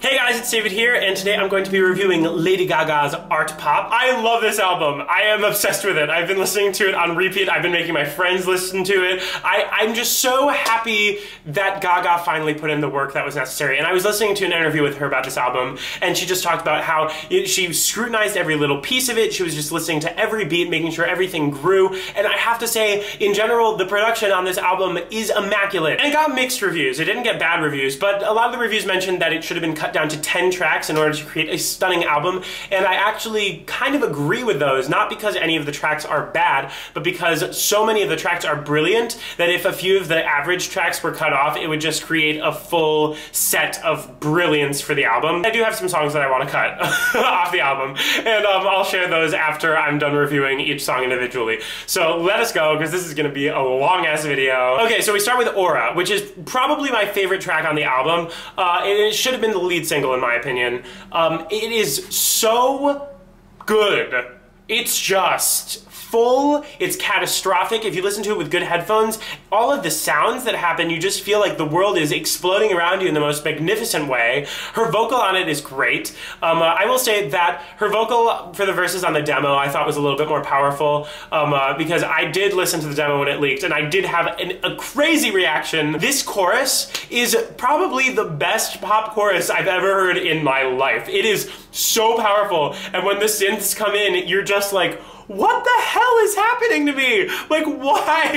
Hey guys, it's David here, and today I'm going to be reviewing Lady Gaga's Art Pop. I love this album. I am obsessed with it. I've been listening to it on repeat. I've been making my friends listen to it. I'm just so happy that Gaga finally put in the work that was necessary. And I was listening to an interview with her about this album, and she just talked about how she scrutinized every little piece of it. She was just listening to every beat, making sure everything grew. And I have to say, in general, the production on this album is immaculate. And it got mixed reviews. It didn't get bad reviews, but a lot of the reviews mentioned that it should have been cut down to 10 tracks in order to create a stunning album, and I actually kind of agree with those, not because any of the tracks are bad, but because so many of the tracks are brilliant that if a few of the average tracks were cut off, it would just create a full set of brilliance for the album. I do have some songs that I want to cut off the album, and I'll share those after I'm done reviewing each song individually. So let us go, because this is going to be a long-ass video. Okay, so we start with Aura, which is probably my favorite track on the album. It should have been the lead single, in my opinion. It is so good. It's just full, it's catastrophic. If you listen to it with good headphones, all of the sounds that happen, you just feel like the world is exploding around you in the most magnificent way. Her vocal on it is great. I will say that her vocal for the verses on the demo I thought was a little bit more powerful because I did listen to the demo when it leaked, and I did have a crazy reaction. This chorus is probably the best pop chorus I've ever heard in my life. It is so powerful, and when the synths come in, you're just like, what the hell is happening to me? Like, why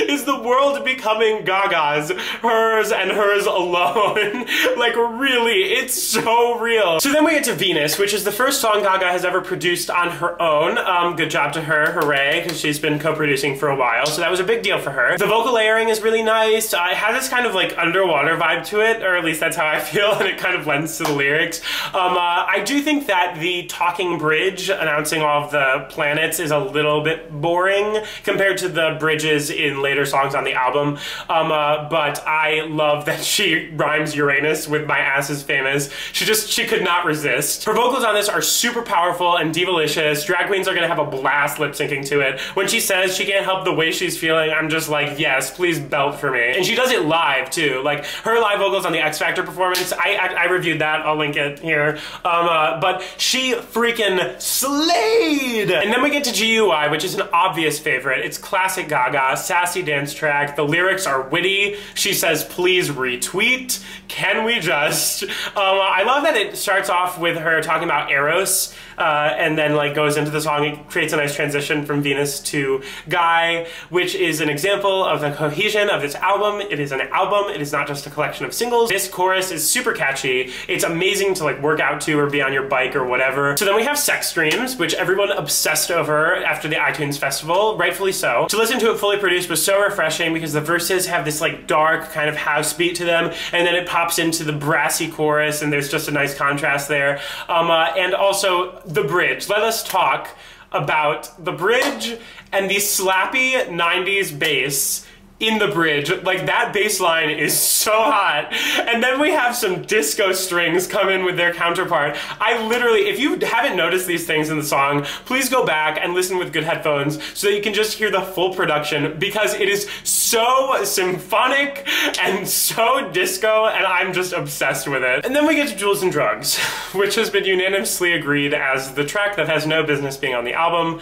is the world becoming Gaga's? Hers and hers alone. Like, really, it's so real. So then we get to Venus, which is the first song Gaga has ever produced on her own. Good job to her, hooray, because she's been co-producing for a while, so that was a big deal for her. The vocal layering is really nice. It has this kind of like underwater vibe to it, or at least that's how I feel, and it kind of lends to the lyrics. I do think that the talking bridge announcing all of the planets is a little bit boring compared to the bridges in later songs on the album, but I love that she rhymes Uranus with my ass is famous. She could not resist. Her vocals on this are super powerful and divalicious. Drag queens are gonna have a blast lip syncing to it. When she says she can't help the way she's feeling, I'm just like, yes, please belt for me. And she does it live too. Like her live vocals on the X Factor performance, I reviewed that, I'll link it here. But she freaking slayed! And then we get to GUI, which is an obvious favorite. It's classic Gaga, sassy dance track. The lyrics are witty. She says, please retweet. Can we just? I love that it starts off with her talking about Eros, and then like goes into the song. It creates a nice transition from Venus to Guy, which is an example of the cohesion of this album. It is an album. It is not just a collection of singles. This chorus is super catchy. It's amazing to like work out to or be on your bike or whatever. So then we have Sex Dreams, which everyone obsessed over after the iTunes Festival, rightfully so. To listen to it fully produced was so refreshing because the verses have this like dark kind of house beat to them, and then it pops into the brassy chorus, and there's just a nice contrast there. And also the bridge. Let us talk about the bridge and the slappy 90s bass in the bridge. Like, that bass line is so hot. And then we have some disco strings come in with their counterpart. I literally, if you haven't noticed these things in the song, please go back and listen with good headphones so that you can just hear the full production, because it is so symphonic and so disco, and I'm just obsessed with it. And then we get to Jewels and Drugs, which has been unanimously agreed as the track that has no business being on the album.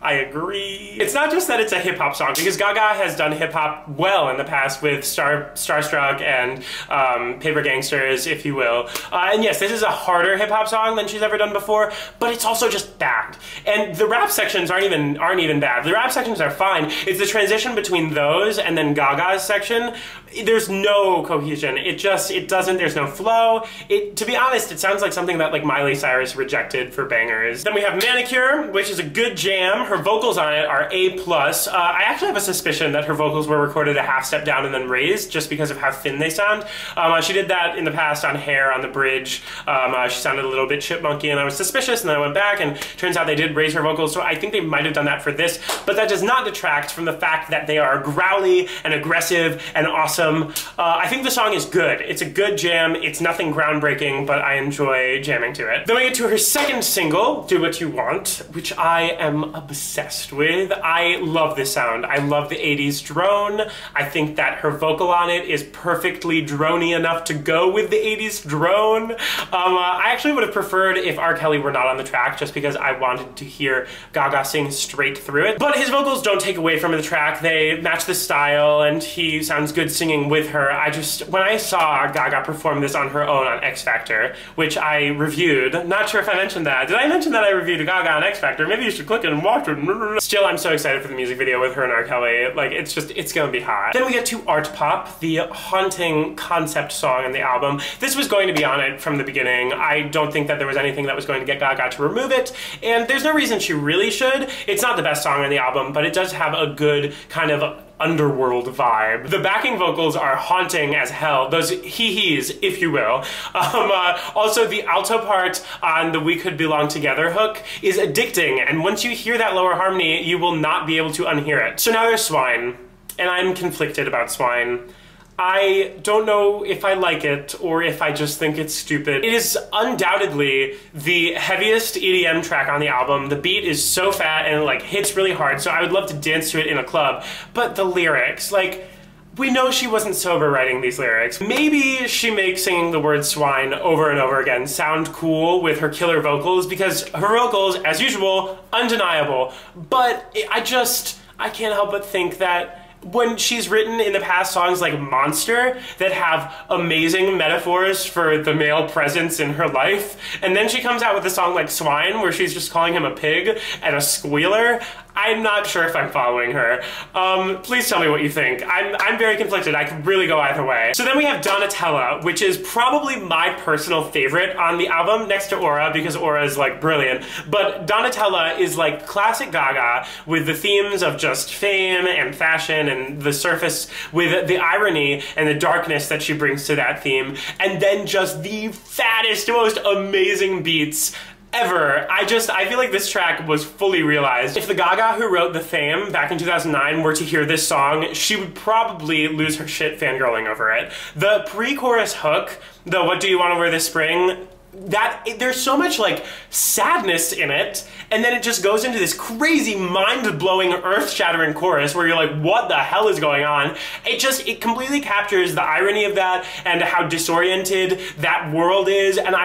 I agree. It's not just that it's a hip-hop song, because Gaga has done hip-hop well in the past with Starstruck and Paper Gangsters, if you will. And yes, this is a harder hip-hop song than she's ever done before, but it's also just bad. And the rap sections aren't even bad. The rap sections are fine. It's the transition between those and then Gaga's section. There's no cohesion. There's no flow. To be honest, it sounds like something that like Miley Cyrus rejected for bangers. Then we have Manicure, which is a good jam. Her vocals on it are A+. I actually have a suspicion that her vocals were recorded a half step down and then raised just because of how thin they sound. She did that in the past on Hair on the bridge. She sounded a little bit chipmunky, and I was suspicious, and then I went back, and turns out they did raise her vocals, so I think they might have done that for this, but that does not detract from the fact that they are growly and aggressive and awesome awesome. I think the song is good. It's a good jam. It's nothing groundbreaking, but I enjoy jamming to it. Then we get to her second single, Do What You Want, which I am obsessed with. I love this sound. I love the 80s drone. I think that her vocal on it is perfectly droney enough to go with the 80s drone. I actually would have preferred if R. Kelly were not on the track, just because I wanted to hear Gaga sing straight through it. But his vocals don't take away from the track. They match the style, and he sounds good singing with her. When I saw Gaga perform this on her own on X Factor, which I reviewed, not sure if I mentioned that. Did I mention that I reviewed Gaga on X Factor? Maybe you should click it and watch it. Still, I'm so excited for the music video with her and R. Kelly. Like, it's gonna be hot. Then we get to Art Pop, the haunting concept song in the album. This was going to be on it from the beginning. I don't think that there was anything that was going to get Gaga to remove it, and there's no reason she really should. It's not the best song on the album, but it does have a good kind of underworld vibe. The backing vocals are haunting as hell, those hee-hees, if you will. Also, the alto part on the We Could Belong Together hook is addicting, and once you hear that lower harmony, you will not be able to unhear it. So now there's Swine, and I'm conflicted about Swine. I don't know if I like it or if I just think it's stupid. It is undoubtedly the heaviest EDM track on the album. The beat is so fat and it like hits really hard, so I would love to dance to it in a club. But the lyrics, like, we know she wasn't sober writing these lyrics. Maybe she makes singing the word swine over and over again sound cool with her killer vocals, because her vocals, as usual, undeniable. But I can't help but think that when she's written in the past songs like Monster that have amazing metaphors for the male presence in her life, and then she comes out with a song like Swine where she's just calling him a pig and a squealer, I'm not sure if I'm following her. Please tell me what you think. I'm very conflicted. I could really go either way. So then we have Donatella, which is probably my personal favorite on the album, next to Aura, because Aura is like brilliant. But Donatella is like classic Gaga with the themes of just fame and fashion and the surface with the irony and the darkness that she brings to that theme. And then just the fattest, most amazing beats ever. I feel like this track was fully realized. If the Gaga who wrote The Fame back in 2009 were to hear this song, she would probably lose her shit fangirling over it. The pre-chorus hook, the What Do You Want to Wear This Spring, there's so much like sadness in it, and then it just goes into this crazy mind-blowing earth-shattering chorus where you're like, what the hell is going on? It completely captures the irony of that and how disoriented that world is, and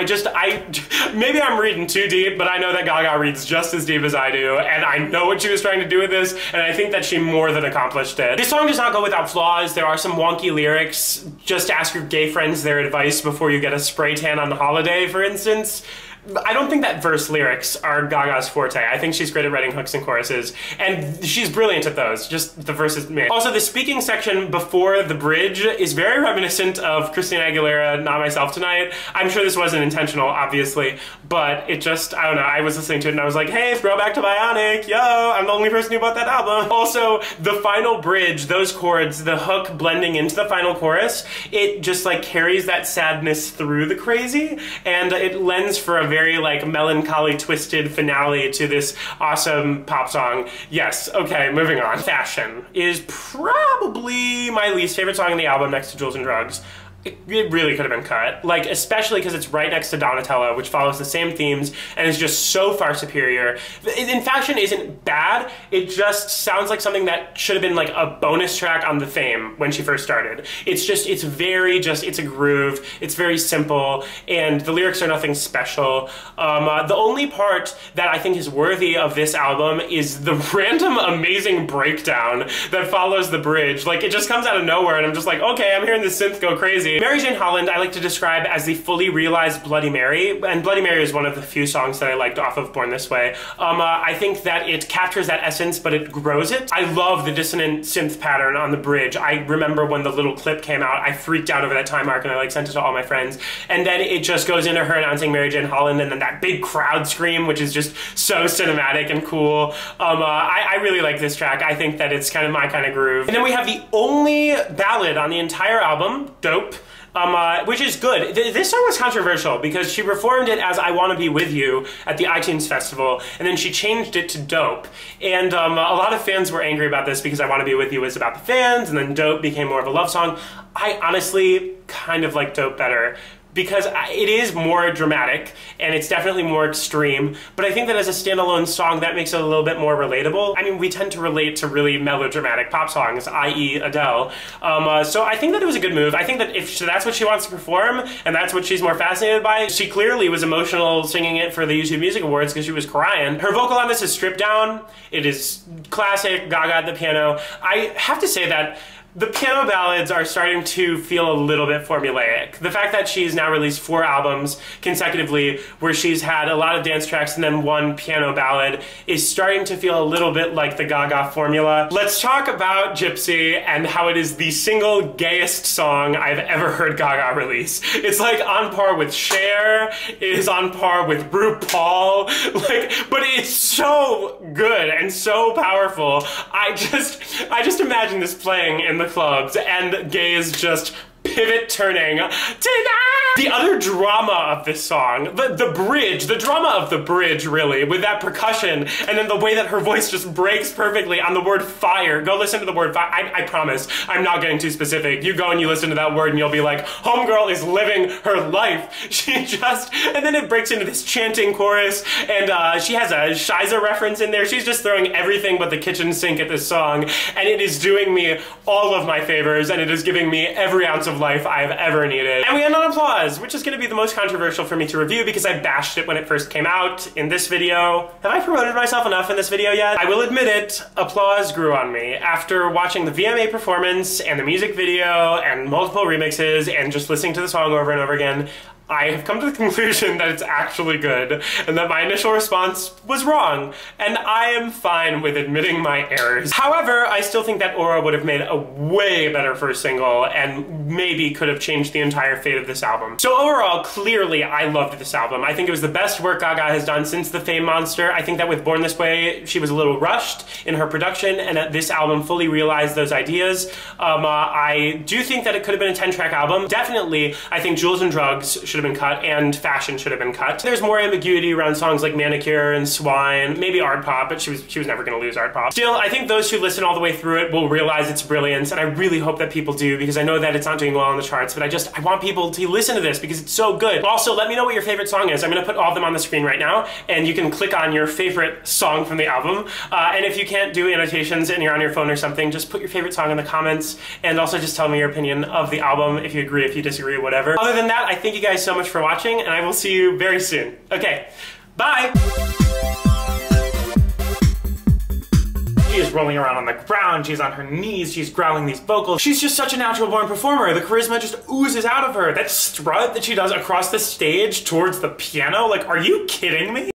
maybe I'm reading too deep, but I know that Gaga reads just as deep as I do, and I know what she was trying to do with this, and I think that she more than accomplished it. This song does not go without flaws. There are some wonky lyrics. Just ask your gay friends their advice before you get a spray tan on the holiday, for instance. I don't think that verse lyrics are Gaga's forte. I think she's great at writing hooks and choruses, and she's brilliant at those. Just the verses, man. Also, the speaking section before the bridge is very reminiscent of Christina Aguilera, Not Myself Tonight. I'm sure this wasn't intentional, obviously, but I don't know, I was listening to it and I was like, hey, throwback to Bionic, yo, I'm the only person who bought that album. Also, the final bridge, those chords, the hook blending into the final chorus, it just like carries that sadness through the crazy, and it lends for a very like melancholy twisted finale to this awesome pop song. Yes, okay, moving on. Fashion is probably my least favorite song on the album next to Jewels and Drugs. It really could have been cut, like, especially because it's right next to Donatella, which follows the same themes and is just so far superior. And Fashion isn't bad, it just sounds like something that should have been like a bonus track on The Fame when she first started. It's a groove, it's very simple, and the lyrics are nothing special. The only part that I think is worthy of this album is the random amazing breakdown that follows the bridge. Like, it just comes out of nowhere and I'm just like, okay, I'm hearing the synth go crazy. Mary Jane Holland I like to describe as the fully realized Bloody Mary, and Bloody Mary is one of the few songs that I liked off of Born This Way. I think that it captures that essence, but it grows it. I love the dissonant synth pattern on the bridge. I remember when the little clip came out, I freaked out over that time mark and I like sent it to all my friends. And then it just goes into her announcing Mary Jane Holland, and then that big crowd scream, which is just so cinematic and cool. I really like this track. I think that it's kind of my kind of groove. And then we have the only ballad on the entire album, Dope, which is good. This song was controversial because she performed it as I Wanna Be With You at the iTunes Festival, and then she changed it to Dope. And a lot of fans were angry about this because I Wanna Be With You was about the fans, and then Dope became more of a love song. I honestly kind of like Dope better, because it is more dramatic and it's definitely more extreme, but I think that as a standalone song that makes it a little bit more relatable. I mean, we tend to relate to really melodramatic pop songs, i.e. Adele. So I think that it was a good move. I think that if that's what she wants to perform and that's what she's more fascinated by, she clearly was emotional singing it for the YouTube Music Awards because she was crying. Her vocal on this is stripped down. It is classic Gaga at the piano. I have to say that the piano ballads are starting to feel a little bit formulaic. The fact that she's now released 4 albums consecutively where she's had a lot of dance tracks and then 1 piano ballad is starting to feel a little bit like the Gaga formula. Let's talk about Gypsy and how it is the single gayest song I've ever heard Gaga release. It's like on par with Cher, it is on par with RuPaul, but it's so good and so powerful. I just imagine this playing in the clubs and gays just pivot turning tonight. The other drama of this song, the bridge, the drama of the bridge really, with that percussion and then the way that her voice just breaks perfectly on the word fire. Go listen to the word fire. I promise, I'm not getting too specific. You go and you listen to that word and you'll be like, homegirl is living her life. And then it breaks into this chanting chorus and she has a Shiza reference in there. She's just throwing everything but the kitchen sink at this song and it is doing me all of my favors and it is giving me every ounce of life I've ever needed. And we end on Applause, which is going to be the most controversial for me to review because I bashed it when it first came out in this video. Have I promoted myself enough in this video yet? I will admit it, Applause grew on me. After watching the VMA performance and the music video and multiple remixes and just listening to the song over and over again, I have come to the conclusion that it's actually good and that my initial response was wrong, and I am fine with admitting my errors. However, I still think that Aura would have made a way better first single and maybe could have changed the entire fate of this album. So overall, clearly I loved this album. I think it was the best work Gaga has done since The Fame Monster. I think that with Born This Way, she was a little rushed in her production and that this album fully realized those ideas. I do think that it could have been a 10-track album. Definitely, I think Jewels and Drugs should have been cut and Fashion should have been cut. There's more ambiguity around songs like Manicure and Swine, maybe Art Pop, but she was never gonna lose Art Pop. Still, I think those who listen all the way through it will realize its brilliance, and I really hope that people do because I know that it's not doing well on the charts, but I want people to listen to this because it's so good. Also, let me know what your favorite song is. I'm gonna put all of them on the screen right now, and you can click on your favorite song from the album. And if you can't do annotations and you're on your phone or something, just put your favorite song in the comments, and also just tell me your opinion of the album, if you agree, if you disagree, whatever. Other than that, I thank you guys so much for watching, and I will see you very soon. Okay, bye! She is rolling around on the ground, she's on her knees, she's growling these vocals. She's just such a natural born performer. The charisma just oozes out of her. That strut that she does across the stage towards the piano, like, are you kidding me?